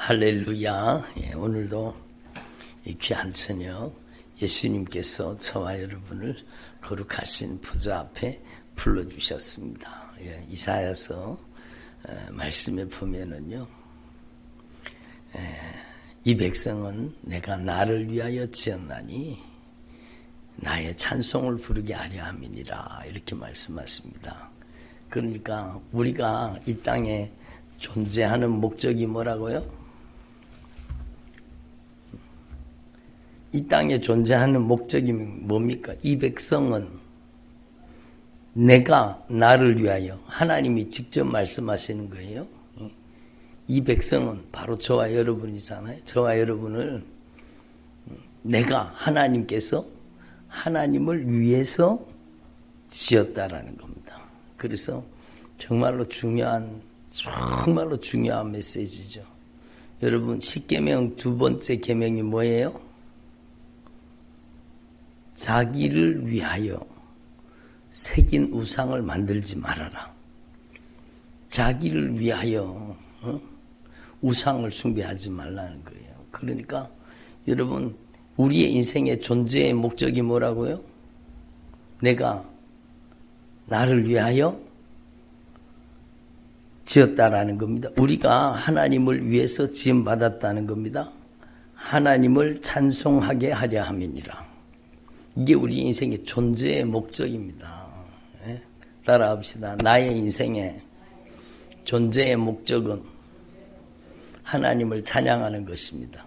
할렐루야. 오늘도 이 귀한 저녁 예수님께서 저와 여러분을 거룩하신 보좌 앞에 불러주셨습니다. 이사야서 말씀에 보면은요, 이 백성은 내가 나를 위하여 지었나니 나의 찬송을 부르게 하려 함이니라, 이렇게 말씀하십니다. 그러니까 우리가 이 땅에 존재하는 목적이 뭐라고요? 이 땅에 존재하는 목적이 뭡니까? 이 백성은 내가 나를 위하여, 하나님이 직접 말씀하시는 거예요. 이 백성은 바로 저와 여러분이잖아요. 저와 여러분을 내가, 하나님께서 하나님을 위해서 지었다라는 겁니다. 그래서 정말로 중요한 메시지죠. 여러분, 십계명 두 번째 계명이 뭐예요? 자기를 위하여 새긴 우상을 만들지 말아라. 자기를 위하여 우상을 숭배하지 말라는 거예요. 그러니까 여러분, 우리의 인생의 존재의 목적이 뭐라고요? 내가 나를 위하여 지었다라는 겁니다. 우리가 하나님을 위해서 지음받았다는 겁니다. 하나님을 찬송하게 하려 함이니라. 이게 우리 인생의 존재의 목적입니다. 따라합시다. 나의 인생의 존재의 목적은 하나님을 찬양하는 것입니다.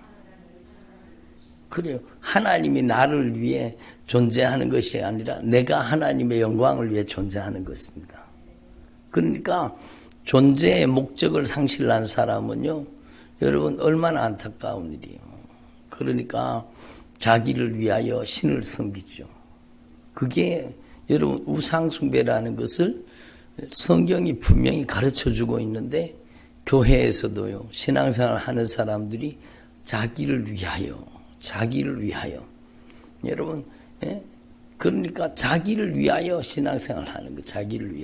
그래요. 하나님이 나를 위해 존재하는 것이 아니라 내가 하나님의 영광을 위해 존재하는 것입니다. 그러니까 존재의 목적을 상실한 사람은요, 여러분, 얼마나 안타까운 일이에요. 그러니까 자기를 위하여 신을 섬기죠. 그게 여러분, 우상숭배라는 것을 성경이 분명히 가르쳐주고 있는데, 교회에서도요, 신앙생활 하는 사람들이 자기를 위하여 여러분, 그러니까 자기를 위하여 신앙생활 하는 거, 자기를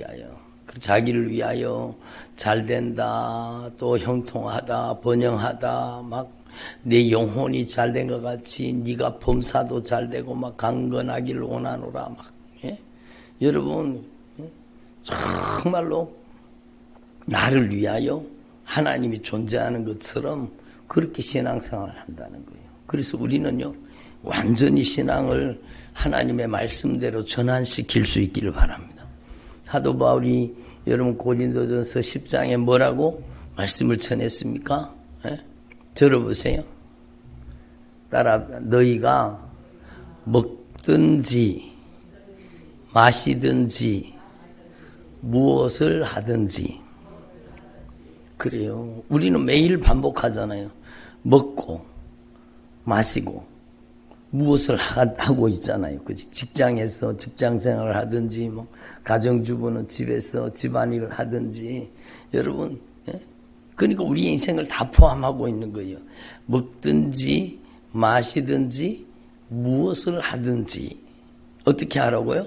위하여 잘 된다, 또 형통하다, 번영하다, 막 내 영혼이 잘 된 것 같이 네가 범사도 잘 되고 막 강건하기를 원하노라, 막. 여러분, 정말로 나를 위하여 하나님이 존재하는 것처럼 그렇게 신앙생활을 한다는 거예요. 그래서 우리는요, 완전히 신앙을 하나님의 말씀대로 전환시킬 수 있기를 바랍니다. 사도 바울이 여러분 고린도전서 10장에 뭐라고 말씀을 전했습니까? 들어보세요. 따라, 너희가 먹든지 마시든지 무엇을 하든지. 그래요. 우리는 매일 반복하잖아요. 먹고 마시고 무엇을 하고 있잖아요. 그치? 직장에서 직장생활을 하든지, 뭐 가정주부는 집에서 집안일을 하든지. 여러분, 그러니까 우리 인생을 다 포함하고 있는 거예요. 먹든지 마시든지 무엇을 하든지 어떻게 하라고요?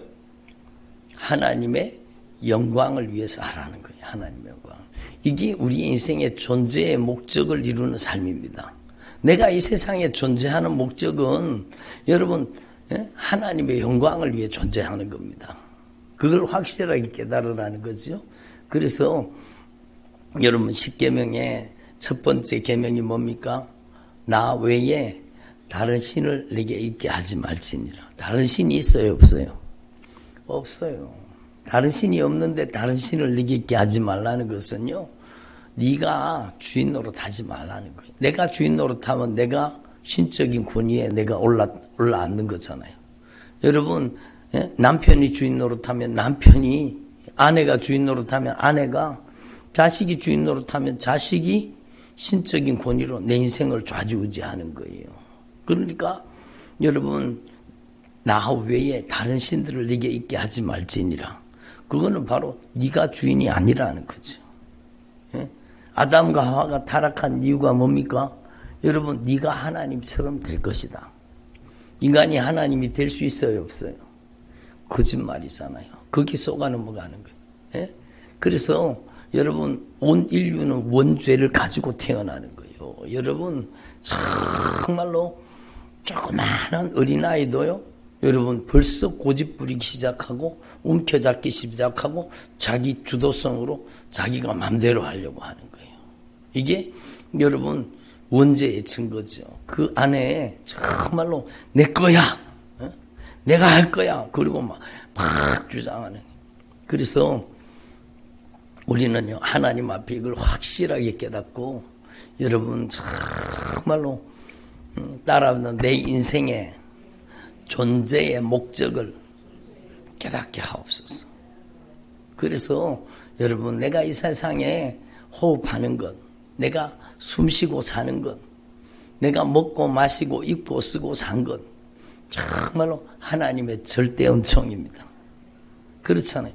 하나님의 영광을 위해서 하라는 거예요. 하나님의 영광. 이게 우리 인생의 존재의 목적을 이루는 삶입니다. 내가 이 세상에 존재하는 목적은 여러분, 하나님의 영광을 위해 존재하는 겁니다. 그걸 확실하게 깨달으라는 거죠. 그래서 여러분, 십계명의 첫 번째 계명이 뭡니까? 나 외에 다른 신을 내게 있게 하지 말지니라. 다른 신이 있어요, 없어요? 없어요. 다른 신이 없는데 다른 신을 내게 있게 하지 말라는 것은요, 네가 주인 노릇하지 말라는 거예요. 내가 주인 노릇하면 내가 신적인 권위에 내가 올라앉는 거잖아요. 여러분, 남편이 주인 노릇하면 남편이, 아내가 주인 노릇하면 아내가, 자식이 주인 노릇하면 자식이 신적인 권위로 내 인생을 좌지우지하는 거예요. 그러니까 여러분, 나 외에 다른 신들을 네게 있게 하지 말지니라. 그거는 바로 네가 주인이 아니라는 거죠. 아담과 하와가 타락한 이유가 뭡니까? 여러분, 네가 하나님처럼 될 것이다. 인간이 하나님이 될 수 있어요, 없어요? 거짓말이잖아요. 거기 속아 넘어가는 거예요. 그래서 여러분, 온 인류는 원죄를 가지고 태어나는 거예요. 거예요. 여러분 정말로 조그마한 어린아이도요, 여러분 벌써 고집 부리기 시작하고 움켜잡기 시작하고 자기 주도성으로 자기가 맘대로 하려고 하는 거예요. 이게 여러분 원죄의 증거죠. 그 안에 정말로 내 거야, 내가 할 거야, 그리고 막 주장하는. 그래서 우리는요, 하나님 앞에 이걸 확실하게 깨닫고, 여러분 정말로 따라오는 내 인생의 존재의 목적을 깨닫게 하옵소서. 그래서 여러분, 내가 이 세상에 호흡하는 것, 내가 숨쉬고 사는 것, 내가 먹고 마시고 입고 쓰고 산 것, 정말로 하나님의 절대 은총입니다. 그렇잖아요.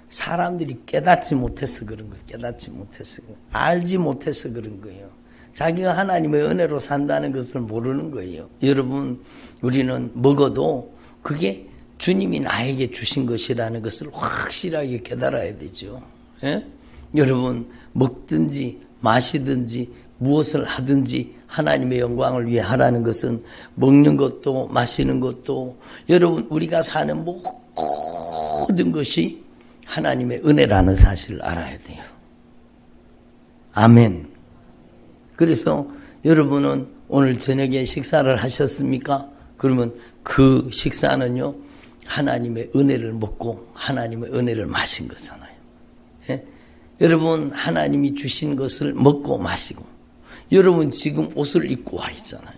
사람들이 깨닫지 못해서 그런 거예요. 깨닫지 못해서, 알지 못해서 그런 거예요. 자기가 하나님의 은혜로 산다는 것을 모르는 거예요. 여러분, 우리는 먹어도 그게 주님이 나에게 주신 것이라는 것을 확실하게 깨달아야 되죠. 예? 여러분, 먹든지 마시든지 무엇을 하든지 하나님의 영광을 위해 하라는 것은 먹는 것도 마시는 것도, 여러분 우리가 사는 모든 것이 하나님의 은혜라는 사실을 알아야 돼요. 아멘. 그래서 여러분은 오늘 저녁에 식사를 하셨습니까? 그러면 그 식사는요, 하나님의 은혜를 먹고 하나님의 은혜를 마신 거잖아요. 예? 여러분, 하나님이 주신 것을 먹고 마시고, 여러분 지금 옷을 입고 와 있잖아요.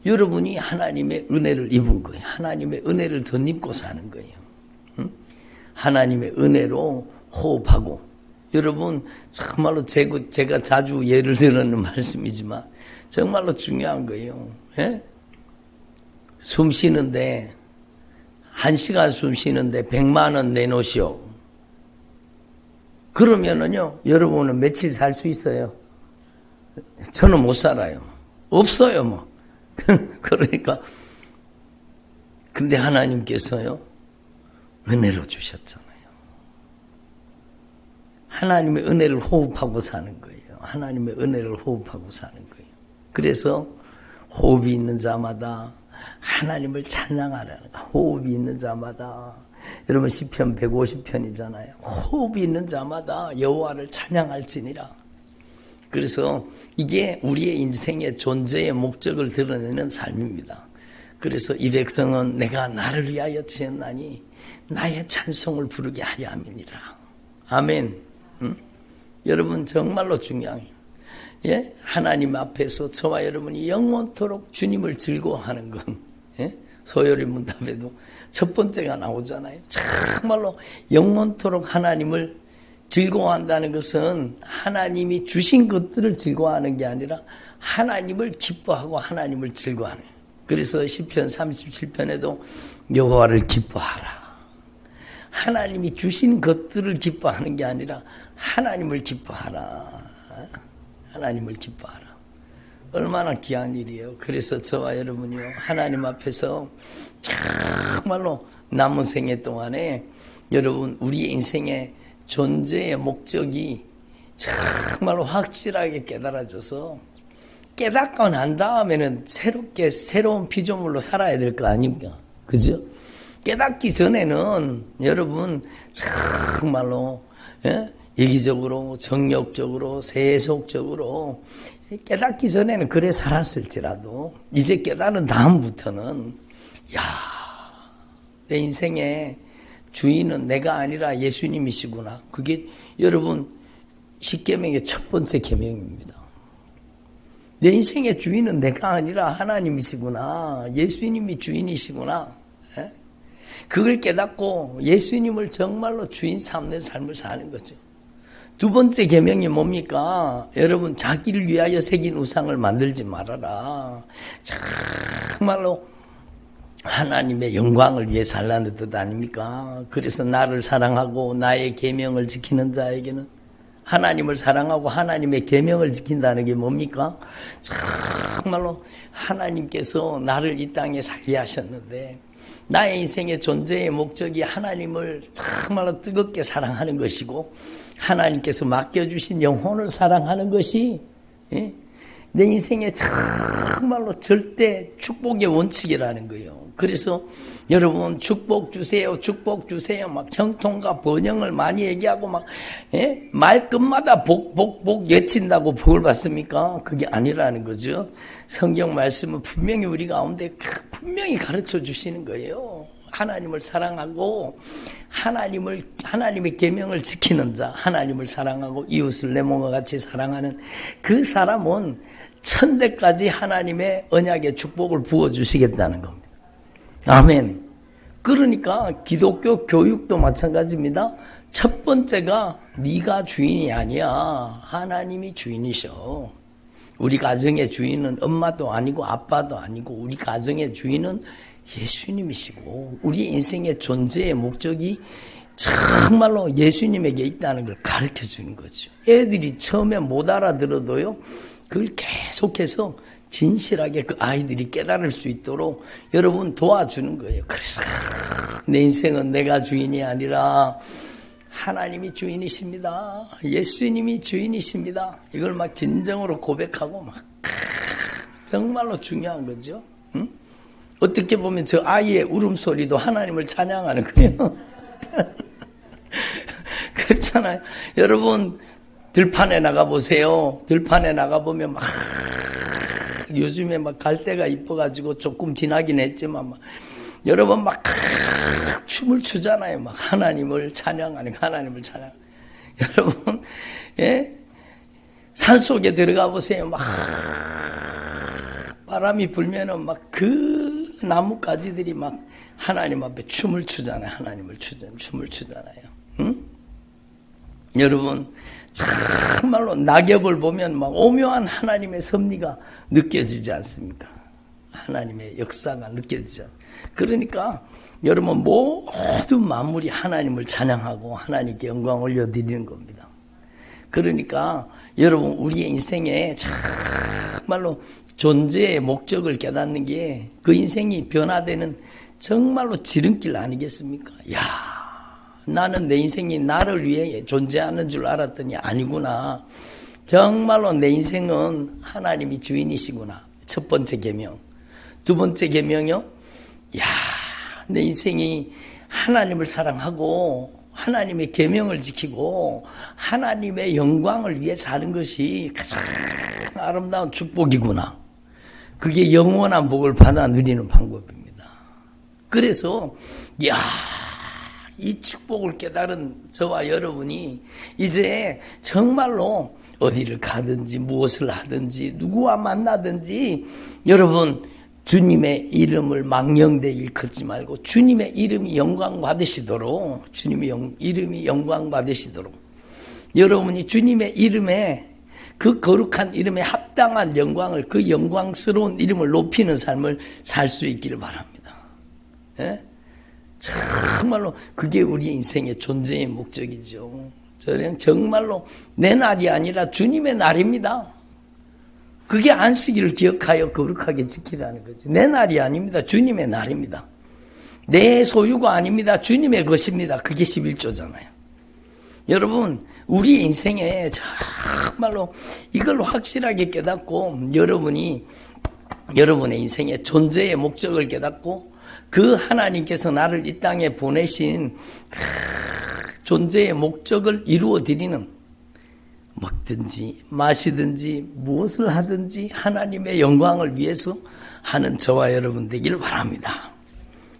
여러분이 하나님의 은혜를 입은 거예요. 하나님의 은혜를 덧입고 사는 거예요. 하나님의 은혜로 호흡하고, 여러분 정말로 제가 자주 예를 들는 말씀이지만 정말로 중요한 거예요. 예? 숨 쉬는데 1시간 숨 쉬는데 100만 원 내놓으시오. 그러면은요, 여러분은 며칠 살 수 있어요? 저는 못 살아요. 없어요, 뭐. 그러니까 근데 하나님께서요, 은혜로 주셨잖아요. 하나님의 은혜를 호흡하고 사는 거예요. 하나님의 은혜를 호흡하고 사는 거예요. 그래서 호흡이 있는 자마다 하나님을 찬양하라는 거예요. 호흡이 있는 자마다. 여러분 시편 150편이잖아요. 호흡이 있는 자마다 여호와를 찬양할지니라. 그래서 이게 우리의 인생의 존재의 목적을 드러내는 삶입니다. 그래서 이 백성은 내가 나를 위하여 지었나니 나의 찬송을 부르게 하려 함이니라. 아멘. 여러분 정말로 중요해요. 예? 하나님 앞에서 저와 여러분이 영원토록 주님을 즐거워하는 건, 예? 소요리 문답에도 첫 번째가 나오잖아요. 정말로 영원토록 하나님을 즐거워한다는 것은 하나님이 주신 것들을 즐거워하는 게 아니라 하나님을 기뻐하고 하나님을 즐거워하는. 그래서 시편 37편에도 여호와를 기뻐하라. 하나님이 주신 것들을 기뻐하는 게 아니라 하나님을 기뻐하라. 하나님을 기뻐하라. 얼마나 귀한 일이에요. 그래서 저와 여러분이요, 하나님 앞에서 정말로 남은 생애 동안에 여러분 우리의 인생의 존재의 목적이 정말로 확실하게 깨달아져서, 깨닫고 난 다음에는 새로운 피조물로 살아야 될 거 아닙니까? 그죠? 깨닫기 전에는 여러분 정말로, 예? 이기적으로, 정욕적으로, 세속적으로 깨닫기 전에는 그래 살았을지라도 이제 깨달은 다음부터는, 야, 내 인생의 주인은 내가 아니라 예수님이시구나. 그게 여러분 십계명의 첫 번째 계명입니다. 내 인생의 주인은 내가 아니라 하나님이시구나. 예수님이 주인이시구나. 예? 그걸 깨닫고 예수님을 정말로 주인 삼는 삶을 사는 거죠. 두 번째 계명이 뭡니까? 여러분, 자기를 위하여 새긴 우상을 만들지 말아라. 정말로 하나님의 영광을 위해 살라는 뜻 아닙니까? 그래서 나를 사랑하고 나의 계명을 지키는 자에게는, 하나님을 사랑하고 하나님의 계명을 지킨다는 게 뭡니까? 정말로 하나님께서 나를 이 땅에 살게 하셨는데 나의 인생의 존재의 목적이 하나님을 정말로 뜨겁게 사랑하는 것이고, 하나님께서 맡겨주신 영혼을 사랑하는 것이, 예? 내 인생의 정말로 절대 축복의 원칙이라는 거예요. 그래서 여러분 축복 주세요, 축복 주세요. 막 형통과 번영을 많이 얘기하고 막 말끝마다 복 외친다고 복을 받습니까? 그게 아니라는 거죠. 성경 말씀은 분명히 우리 가운데 분명히 가르쳐 주시는 거예요. 하나님을 사랑하고 하나님의 계명을 지키는 자, 하나님을 사랑하고 이웃을 내 몸과 같이 사랑하는 그 사람은 천대까지 하나님의 언약의 축복을 부어주시겠다는 겁니다. 아멘. 그러니까 기독교 교육도 마찬가지입니다. 첫 번째가 네가 주인이 아니야. 하나님이 주인이셔. 우리 가정의 주인은 엄마도 아니고 아빠도 아니고 우리 가정의 주인은 예수님이시고 우리 인생의 존재의 목적이 정말로 예수님에게 있다는 걸 가르쳐 주는 거죠. 애들이 처음에 못 알아들어도요. 그걸 계속해서 진실하게 그 아이들이 깨달을 수 있도록 여러분 도와주는 거예요. 그래서 내 인생은 내가 주인이 아니라 하나님이 주인이십니다. 예수님이 주인이십니다. 이걸 막 진정으로 고백하고 막 정말로 중요한 거죠. 응? 어떻게 보면 저 아이의 울음소리도 하나님을 찬양하는 거예요. 그렇잖아요. 여러분 들판에 나가보세요. 들판에 나가보면 막 요즘에 막 갈대가 이뻐가지고 조금 지나긴 했지만 막 여러분 막 춤을 추잖아요. 막 하나님을 찬양하는 하나님을 찬양. 여러분 산속에 들어가 보세요. 막 바람이 불면은 막 그 나뭇가지들이 막 하나님 앞에 춤을 추잖아요. 춤을 추잖아요. 응? 여러분 정말로 낙엽을 보면 막 오묘한 하나님의 섭리가 느껴지지 않습니까? 하나님의 역사가 느껴지죠. 그러니까 여러분 모든 만물이 하나님을 찬양하고 하나님께 영광 올려드리는 겁니다. 그러니까 여러분 우리의 인생에 정말로 존재의 목적을 깨닫는 게 그 인생이 변화되는 정말로 지름길 아니겠습니까? 야, 나는 내 인생이 나를 위해 존재하는 줄 알았더니 아니구나. 정말로 내 인생은 하나님이 주인이시구나. 첫 번째 계명. 두 번째 계명이요. 야, 내 인생이 하나님을 사랑하고 하나님의 계명을 지키고 하나님의 영광을 위해 사는 것이 가장 아름다운 축복이구나. 그게 영원한 복을 받아 누리는 방법입니다. 그래서 야, 이 축복을 깨달은 저와 여러분이 이제 정말로 어디를 가든지 무엇을 하든지 누구와 만나든지 여러분 주님의 이름을 망령되이 일컫지 말고 주님의 이름이 영광 받으시도록 주님의 이름이 영광 받으시도록 여러분이 주님의 이름에 그 거룩한 이름에 합당한 영광을 그 영광스러운 이름을 높이는 삶을 살 수 있기를 바랍니다. 예? 정말로 그게 우리 인생의 존재의 목적이죠. 저는 정말로 내 날이 아니라 주님의 날입니다. 그게 안식일을 기억하여 거룩하게 지키라는 거죠. 내 날이 아닙니다. 주님의 날입니다. 내 소유가 아닙니다. 주님의 것입니다. 그게 11조잖아요. 여러분 우리 인생에 정말로 이걸 확실하게 깨닫고 여러분이 여러분의 인생의 존재의 목적을 깨닫고 그 하나님께서 나를 이 땅에 보내신 존재의 목적을 이루어드리는 먹든지 마시든지 무엇을 하든지 하나님의 영광을 위해서 하는 저와 여러분 되기를 바랍니다.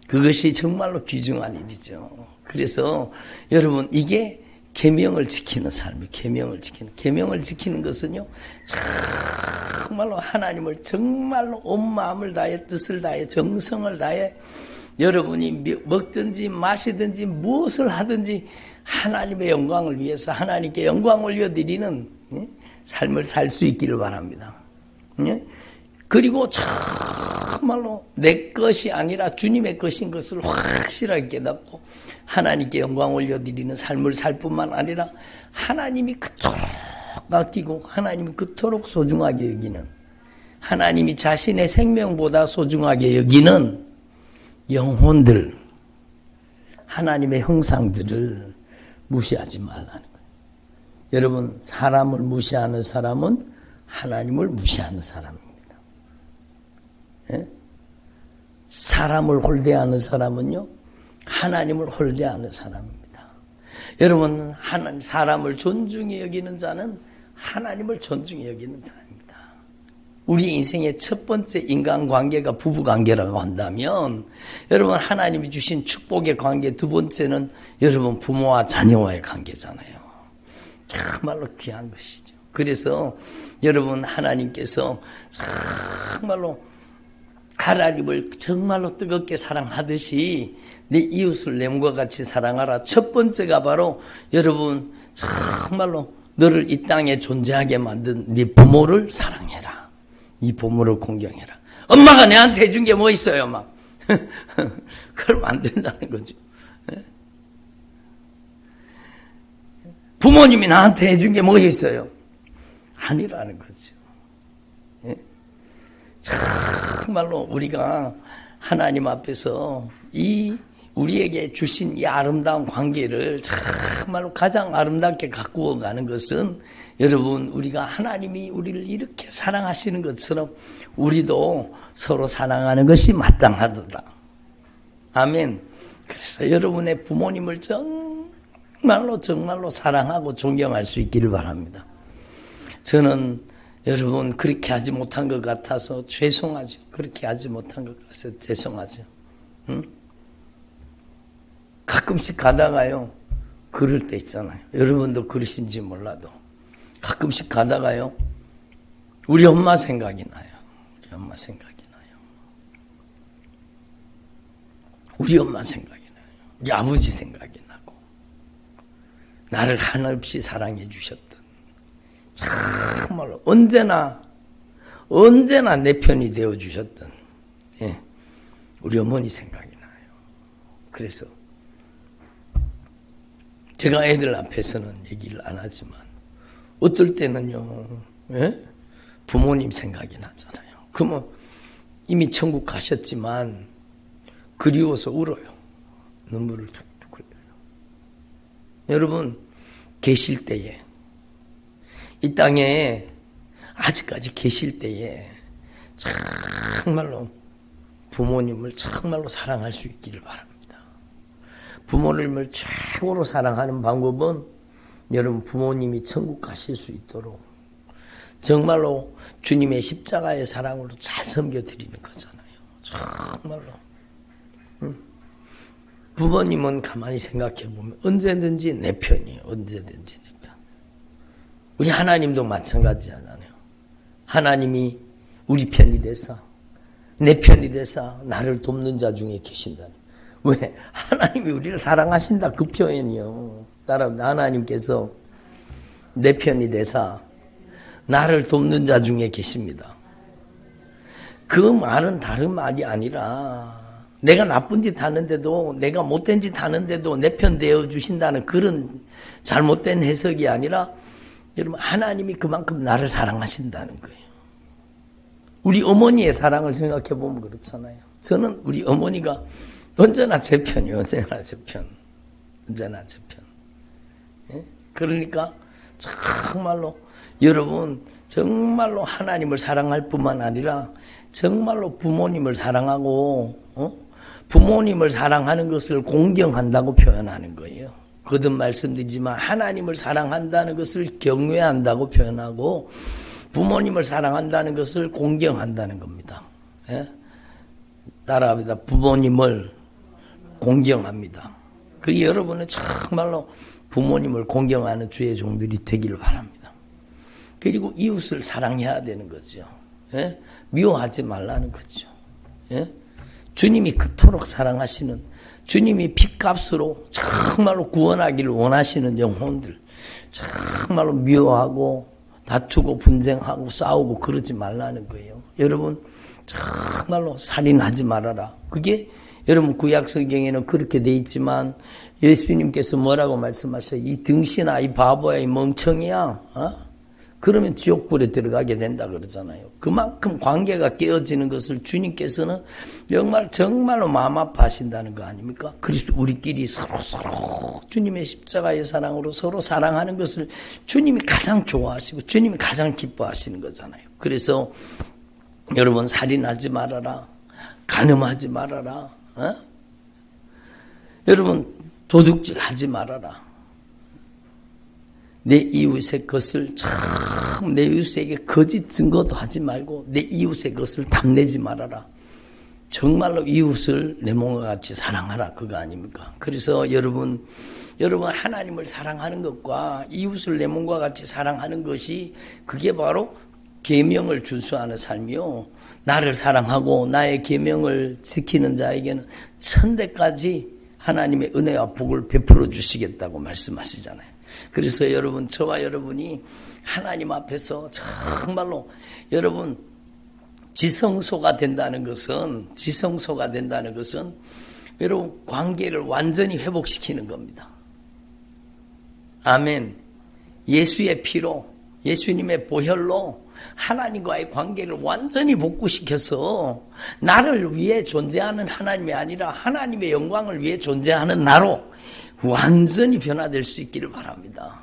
그것이 정말로 귀중한 일이죠. 그래서 여러분 이게 계명을 지키는 삶이에요. 계명을 지키는 것은요 정말로 하나님을 정말로 온 마음을 다해 뜻을 다해 정성을 다해 여러분이 먹든지 마시든지 무엇을 하든지 하나님의 영광을 위해서 하나님께 영광 올려드리는 삶을 살 수 있기를 바랍니다. 그리고 정말로 내 것이 아니라 주님의 것인 것을 확실하게 깨닫고 하나님께 영광 올려드리는 삶을 살 뿐만 아니라 하나님이 그토록 아끼고 하나님이 그토록 소중하게 여기는 하나님이 자신의 생명보다 소중하게 여기는 영혼들 하나님의 형상들을 무시하지 말라는 거예요. 여러분 사람을 무시하는 사람은 하나님을 무시하는 사람입니다. 예? 사람을 홀대하는 사람은요, 하나님을 홀대하는 사람입니다. 여러분, 사람을 존중히 여기는 자는 하나님을 존중히 여기는 자입니다. 우리 인생의 첫 번째 인간관계가 부부관계라고 한다면, 여러분, 하나님이 주신 축복의 관계, 두 번째는 여러분 부모와 자녀와의 관계잖아요. 정말로 귀한 것이죠. 그래서 여러분, 하나님께서 정말로 하나님을 정말로 뜨겁게 사랑하듯이 내 이웃을 내 몸과 같이 사랑하라. 첫 번째가 바로 여러분 정말로 너를 이 땅에 존재하게 만든 네 부모를 사랑해라. 이 부모를 공경해라. 엄마가 내한테 해준 게 뭐 있어요, 막. 그러면 안 된다는 거죠. 부모님이 나한테 해준 게 뭐 있어요? 아니라는 거죠. 정말로 우리가 하나님 앞에서 이 우리에게 주신 이 아름다운 관계를 정말로 가장 아름답게 가꾸어 가는 것은 여러분, 우리가 하나님이 우리를 이렇게 사랑하시는 것처럼 우리도 서로 사랑하는 것이 마땅하도다. 아멘. 그래서 여러분의 부모님을 정말로 사랑하고 존경할 수 있기를 바랍니다. 저는 여러분 그렇게 하지 못한 것 같아서 죄송하죠. 그렇게 하지 못한 것 같아서 죄송하죠. 응? 가끔씩 가다가요, 그럴 때 있잖아요. 여러분도 그러신지 몰라도 가끔씩 가다가요, 우리 엄마 생각이 나요. 우리 엄마 생각이 나요. 우리 엄마 생각이 나요. 우리 아버지 생각이 나고, 나를 한없이 사랑해 주셨던, 정말로 언제나 내 편이 되어 주셨던 우리 어머니 생각이 나요. 그래서 제가 애들 앞에서는 얘기를 안 하지만 어떨 때는요, 부모님 생각이 나잖아요. 그러면 이미 천국 가셨지만 그리워서 울어요. 눈물을 툭툭 흘려요. 여러분, 계실 때에, 이 땅에 아직까지 계실 때에 정말로 부모님을 정말로 사랑할 수 있기를 바랍니다. 부모님을 최고로 사랑하는 방법은 여러분 부모님이 천국 가실 수 있도록 정말로 주님의 십자가의 사랑으로 잘 섬겨드리는 거잖아요. 정말로. 부모님은 가만히 생각해보면 언제든지 내 편이에요. 언제든지 내 편. 우리 하나님도 마찬가지잖아요. 하나님이 우리 편이 돼서, 내 편이 돼서 나를 돕는 자 중에 계신다는. 왜? 하나님이 우리를 사랑하신다, 그 표현이요. 따라합니다. 하나님께서 내 편이 돼서 나를 돕는 자 중에 계십니다. 그 말은 다른 말이 아니라 내가 나쁜 짓 하는데도, 내가 못된 짓 하는데도 내 편 되어 주신다는 그런 잘못된 해석이 아니라, 여러분, 하나님이 그만큼 나를 사랑하신다는 거예요. 우리 어머니의 사랑을 생각해 보면 그렇잖아요. 저는 우리 어머니가 언제나 제 편이에요. 언제나 제 편. 언제나 제 편. 그러니까 정말로 여러분, 정말로 하나님을 사랑할 뿐만 아니라 정말로 부모님을 사랑하고 부모님을 사랑하는 것을 공경한다고 표현하는 거예요. 거듭 말씀드리지만 하나님을 사랑한다는 것을 경외한다고 표현하고 부모님을 사랑한다는 것을 공경한다는 겁니다. 따라합니다. 부모님을 공경합니다. 그 여러분은 정말로 부모님을 공경하는 주의 종들이 되기를 바랍니다. 그리고 이웃을 사랑해야 되는 거죠. 미워하지 말라는 거죠. 주님이 그토록 사랑하시는, 주님이 핏값으로 정말로 구원하기를 원하시는 영혼들, 정말로 미워하고 다투고 분쟁하고 싸우고 그러지 말라는 거예요. 여러분, 정말로 살인하지 말아라. 그게 여러분 구약 성경에는 그렇게 돼 있지만 예수님께서 뭐라고 말씀하셔요? 이 등신아, 이 바보야, 이 멍청이야. 그러면 지옥불에 들어가게 된다 그러잖아요. 그만큼 관계가 깨어지는 것을 주님께서는 정말로 마음 아파하신다는 거 아닙니까? 그리스도 우리끼리 서로 주님의 십자가의 사랑으로 서로 사랑하는 것을 주님이 가장 좋아하시고 주님이 가장 기뻐하시는 거잖아요. 그래서 여러분, 살인하지 말아라, 간음하지 말아라, 여러분 도둑질하지 말아라. 내 이웃의 것을 내 이웃에게 거짓 증거도 하지 말고 내 이웃의 것을 탐내지 말아라. 정말로 이웃을 내 몸과 같이 사랑하라, 그거 아닙니까? 그래서 여러분 하나님을 사랑하는 것과 이웃을 내 몸과 같이 사랑하는 것이 그게 바로 계명을 준수하는 삶이요. 나를 사랑하고 나의 계명을 지키는 자에게는 천대까지 하나님의 은혜와 복을 베풀어 주시겠다고 말씀하시잖아요. 그래서 여러분, 저와 여러분이 하나님 앞에서 정말로 여러분 지성소가 된다는 것은 여러분 관계를 완전히 회복시키는 겁니다. 아멘. 예수의 피로, 예수님의 보혈로 하나님과의 관계를 완전히 복구시켜서 나를 위해 존재하는 하나님이 아니라 하나님의 영광을 위해 존재하는 나로 완전히 변화될 수 있기를 바랍니다.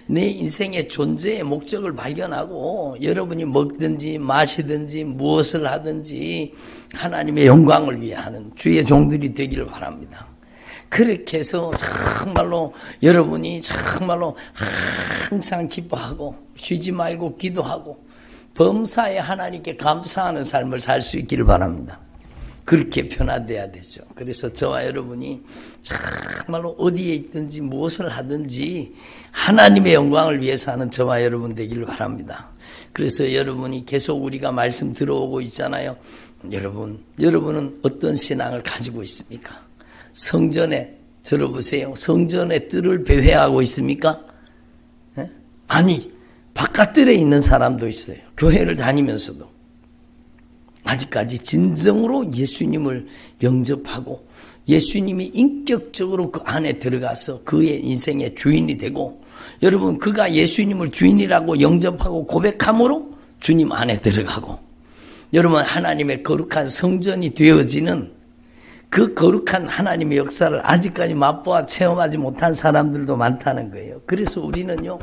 내 인생의 존재의 목적을 발견하고 여러분이 먹든지 마시든지 무엇을 하든지 하나님의 영광을 위해 하는 주의 종들이 되기를 바랍니다. 그렇게 해서 정말로 여러분이 정말로 항상 기뻐하고 쉬지 말고 기도하고 범사에 하나님께 감사하는 삶을 살 수 있기를 바랍니다. 그렇게 변화돼야 되죠. 그래서 저와 여러분이 정말로 어디에 있든지 무엇을 하든지 하나님의 영광을 위해서 하는 저와 여러분 되기를 바랍니다. 그래서 여러분이 계속 우리가 말씀 들어오고 있잖아요. 여러분은 어떤 신앙을 가지고 있습니까? 성전에 들어보세요. 성전의 뜰을 배회하고 있습니까? 아니, 바깥뜰에 있는 사람도 있어요. 교회를 다니면서도 아직까지 진정으로 예수님을 영접하고 예수님이 인격적으로 그 안에 들어가서 그의 인생의 주인이 되고, 여러분 그가 예수님을 주인이라고 영접하고 고백함으로 주님 안에 들어가고, 여러분 하나님의 거룩한 성전이 되어지는 그 거룩한 하나님의 역사를 아직까지 맛보아 체험하지 못한 사람들도 많다는 거예요. 그래서 우리는요,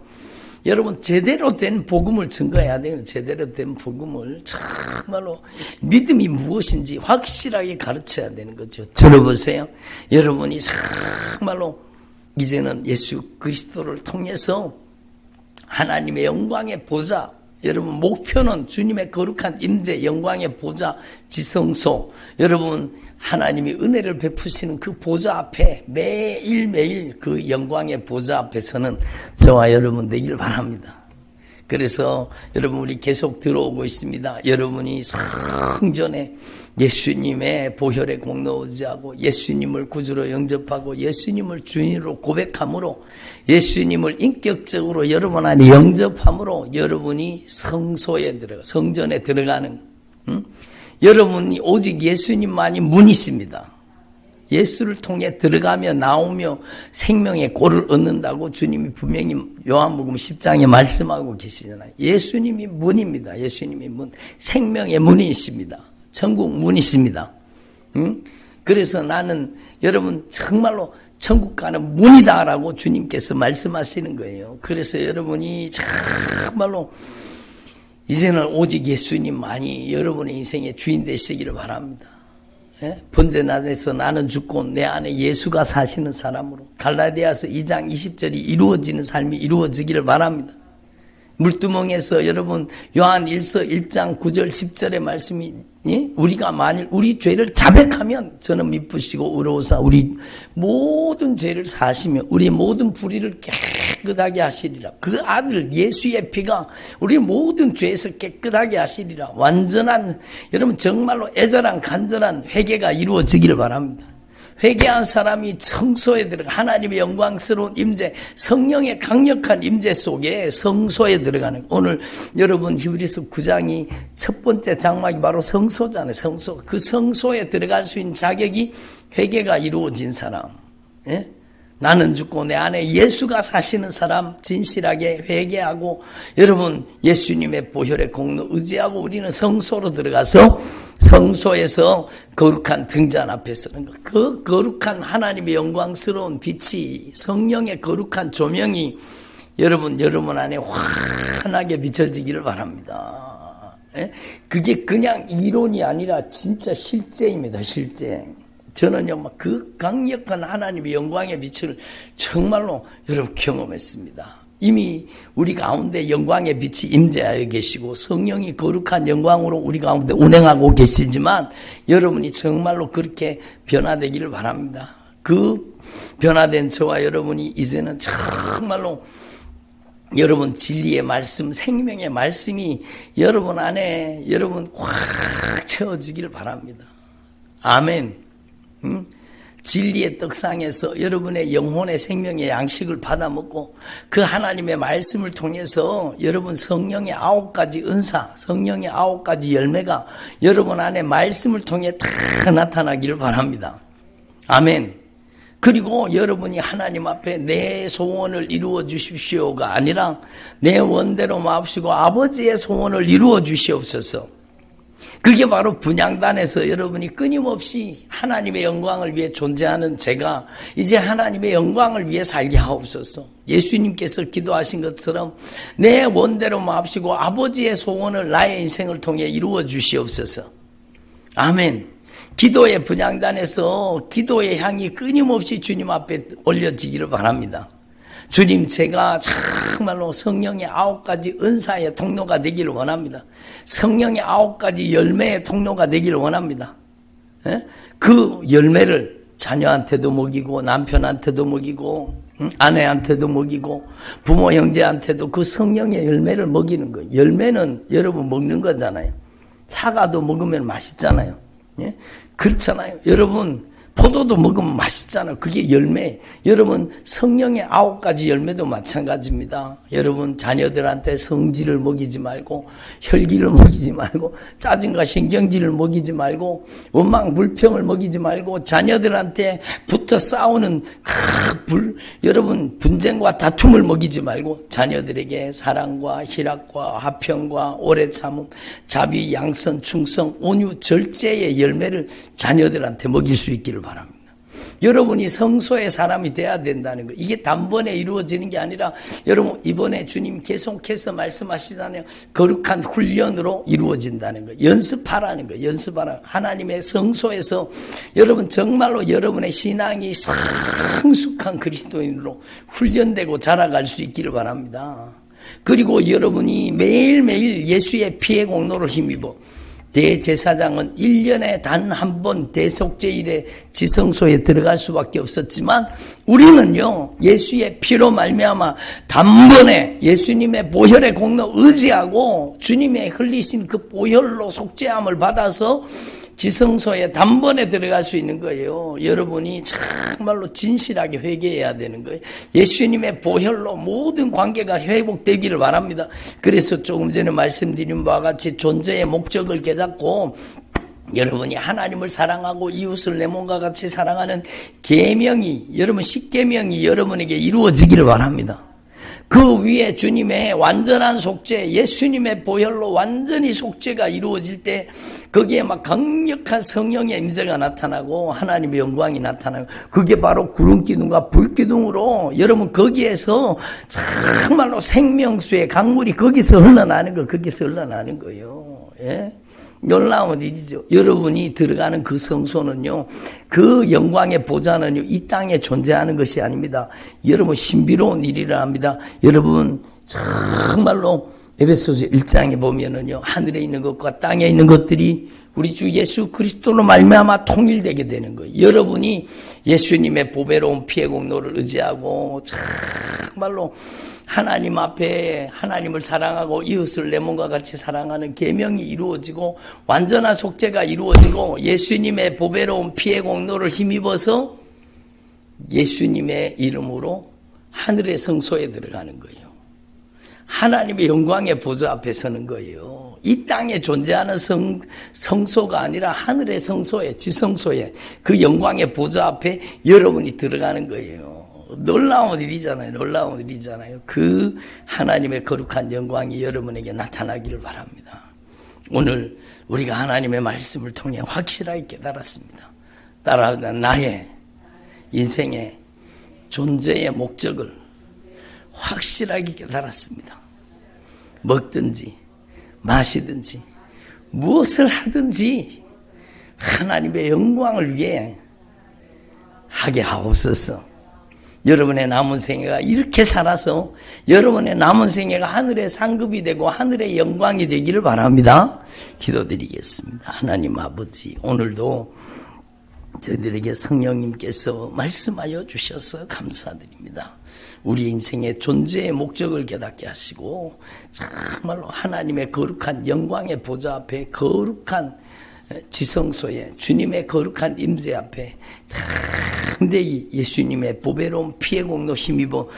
여러분 제대로 된 복음을 증거해야 돼요. 제대로 된 복음을 정말로 믿음이 무엇인지 확실하게 가르쳐야 되는 거죠. 들어보세요. 여러분이 정말로 이제는 예수 그리스도를 통해서 하나님의 영광의 보좌, 여러분 목표는 주님의 거룩한 임재, 영광의 보좌, 지성소, 여러분 하나님이 은혜를 베푸시는 그 보좌 앞에 매일매일 그 영광의 보좌 앞에서는 저와 여러분 되길 바랍니다. 그래서 여러분 우리 계속 들어오고 있습니다. 여러분이 성전에 예수님의 보혈의 공로 의지하고 예수님을 구주로 영접하고 예수님을 주인으로 고백함으로 예수님을 인격적으로 여러분 안에 영접함으로 여러분이 성소에 들어가, 성전에 들어가는, 여러분이 오직 예수님만이 문이십니다. 예수를 통해 들어가며 나오며 생명의 골을 얻는다고 주님이 분명히 요한복음 10장에 말씀하고 계시잖아요. 예수님이 문입니다. 예수님이 문, 생명의 문이십니다. 천국 문이십니다. 그래서 나는 여러분 정말로 천국 가는 문이다라고 주님께서 말씀하시는 거예요. 그래서 여러분이 정말로 이제는 오직 예수님만이 여러분의 인생의 주인 되시기를 바랍니다. 번제나에서 나는 죽고 내 안에 예수가 사시는 사람으로 갈라디아서 2장 20절이 이루어지는 삶이 이루어지기를 바랍니다. 물두멍에서 여러분 요한 1서 1장 9절 10절의 말씀이, 우리가 만일 우리 죄를 자백하면 저는 미쁘시고 의로우사 우리 모든 죄를 사시며 우리 모든 불의를 깨끗하게 하시리라. 그 아들 예수의 피가 우리 모든 죄에서 깨끗하게 하시리라. 완전한, 여러분 정말로 애절한 간절한 회개가 이루어지기를 바랍니다. 회개한 사람이 성소에 들어가 하나님의 영광스러운 임재, 성령의 강력한 임재 속에 성소에 들어가는, 오늘 여러분 히브리서 9장이 첫 번째 장막이 바로 성소잖아요. 성소. 그 성소에 들어갈 수 있는 자격이 회개가 이루어진 사람, 나는 죽고 내 안에 예수가 사시는 사람 진실하게 회개하고 여러분 예수님의 보혈의 공로 의지하고 우리는 성소로 들어가서 성소에서 거룩한 등잔 앞에 서는 것. 그 거룩한 하나님의 영광스러운 빛이 성령의 거룩한 조명이 여러분 안에 환하게 비춰지기를 바랍니다. 그게 그냥 이론이 아니라 진짜 실제입니다. 실제. 저는요, 막 그 강력한 하나님의 영광의 빛을 정말로 여러분 경험했습니다. 이미 우리 가운데 영광의 빛이 임재하여 계시고 성령이 거룩한 영광으로 우리 가운데 운행하고 계시지만 여러분이 정말로 그렇게 변화되기를 바랍니다. 그 변화된 저와 여러분이 이제는 정말로 여러분 진리의 말씀, 생명의 말씀이 여러분 안에 여러분 꽉 채워지기를 바랍니다. 아멘. 진리의 떡상에서 여러분의 영혼의 생명의 양식을 받아 먹고 그 하나님의 말씀을 통해서 여러분 성령의 9가지 은사, 성령의 9가지 열매가 여러분 안에 말씀을 통해 다 나타나기를 바랍니다. 아멘. 그리고 여러분이 하나님 앞에 내 소원을 이루어 주십시오가 아니라 내 원대로 마옵시고 아버지의 소원을 이루어 주시옵소서. 그게 바로 분향단에서 여러분이 끊임없이 하나님의 영광을 위해 존재하는 제가 이제 하나님의 영광을 위해 살게 하옵소서. 예수님께서 기도하신 것처럼 내 원대로 마옵시고 아버지의 소원을 나의 인생을 통해 이루어 주시옵소서. 아멘. 기도의 분향단에서 기도의 향이 끊임없이 주님 앞에 올려지기를 바랍니다. 주님, 제가 정말로 성령의 9가지 은사의 통로가 되기를 원합니다. 성령의 9가지 열매의 통로가 되기를 원합니다. 그 열매를 자녀한테도 먹이고 남편한테도 먹이고 아내한테도 먹이고 부모 형제한테도 그 성령의 열매를 먹이는 거예요. 열매는 여러분 먹는 거잖아요. 사과도 먹으면 맛있잖아요. 그렇잖아요. 여러분 포도도 먹으면 맛있잖아요. 그게 열매. 여러분 성령의 9가지 열매도 마찬가지입니다. 여러분 자녀들한테 성질을 먹이지 말고 혈기를 먹이지 말고 짜증과 신경질을 먹이지 말고 원망 불평을 먹이지 말고 자녀들한테 붙어 싸우는 여러분 분쟁과 다툼을 먹이지 말고 자녀들에게 사랑과 희락과 화평과 오래 참음, 자비, 양선, 충성, 온유, 절제의 열매를 자녀들한테 먹일 수 있기를 바랍니다. 여러분이 성소의 사람이 돼야 된다는 거. 이게 단번에 이루어지는 게 아니라 여러분 이번에 주님 계속해서 말씀하시잖아요. 거룩한 훈련으로 이루어진다는 거. 연습하라는 거. 연습하라. 하나님의 성소에서 여러분 정말로 여러분의 신앙이 성숙한 그리스도인으로 훈련되고 자라갈 수 있기를 바랍니다. 그리고 여러분이 매일매일 예수의 피의 공로를 힘입어 대제사장은 1년에 단 한 번 대속죄일에 지성소에 들어갈 수밖에 없었지만 우리는요 예수의 피로 말미암아 단번에 예수님의 보혈의 공로 의지하고 주님의 흘리신 그 보혈로 속죄함을 받아서 지성소에 단번에 들어갈 수 있는 거예요. 여러분이 정말로 진실하게 회개해야 되는 거예요. 예수님의 보혈로 모든 관계가 회복되기를 바랍니다. 그래서 조금 전에 말씀드린 바와 같이 존재의 목적을 깨닫고 여러분이 하나님을 사랑하고 이웃을 내 몸과 같이 사랑하는 계명이 여러분 10계명이 여러분에게 이루어지기를 바랍니다. 그 위에 주님의 완전한 속죄, 예수님의 보혈로 완전히 속죄가 이루어질 때 거기에 막 강력한 성령의 임재가 나타나고 하나님의 영광이 나타나고 그게 바로 구름기둥과 불기둥으로 여러분 거기에서 정말로 생명수의 강물이 거기서 흘러나는 거, 거기서 흘러나는 거예요. 예? 놀라운 일이죠. 여러분이 들어가는 그 성소는요, 그 영광의 보좌는요, 이 땅에 존재하는 것이 아닙니다. 여러분 신비로운 일이라 합니다. 여러분 정말로 에베소서 1장에 보면은요, 하늘에 있는 것과 땅에 있는 것들이 우리 주 예수 그리스도로 말미암아 통일되게 되는 거예요. 여러분이 예수님의 보배로운 피의 공로를 의지하고 정말로 하나님 앞에 하나님을 사랑하고 이웃을 내 몸과 같이 사랑하는 계명이 이루어지고 완전한 속죄가 이루어지고 예수님의 보배로운 피의 공로를 힘입어서 예수님의 이름으로 하늘의 성소에 들어가는 거예요. 하나님의 영광의 보좌 앞에 서는 거예요. 이 땅에 존재하는 성소가 아니라 하늘의 성소에, 지성소에 그 영광의 보좌 앞에 여러분이 들어가는 거예요. 놀라운 일이잖아요. 놀라운 일이잖아요. 그 하나님의 거룩한 영광이 여러분에게 나타나기를 바랍니다. 오늘 우리가 하나님의 말씀을 통해 확실하게 깨달았습니다. 따라하다 나의 인생의 존재의 목적을 확실하게 깨달았습니다. 먹든지 마시든지 무엇을 하든지 하나님의 영광을 위해 하게 하옵소서. 여러분의 남은 생애가 이렇게 살아서 여러분의 남은 생애가 하늘의 상급이 되고 하늘의 영광이 되기를 바랍니다. 기도드리겠습니다. 하나님 아버지, 오늘도 저희들에게 성령님께서 말씀하여 주셔서 감사드립니다. 우리 인생의 존재의 목적을 깨닫게 하시고 정말로 하나님의 거룩한 영광의 보좌 앞에 거룩한 지성소에 주님의 거룩한 임재 앞에 담대히 예수님의 보배로운 피의 공로 힘입어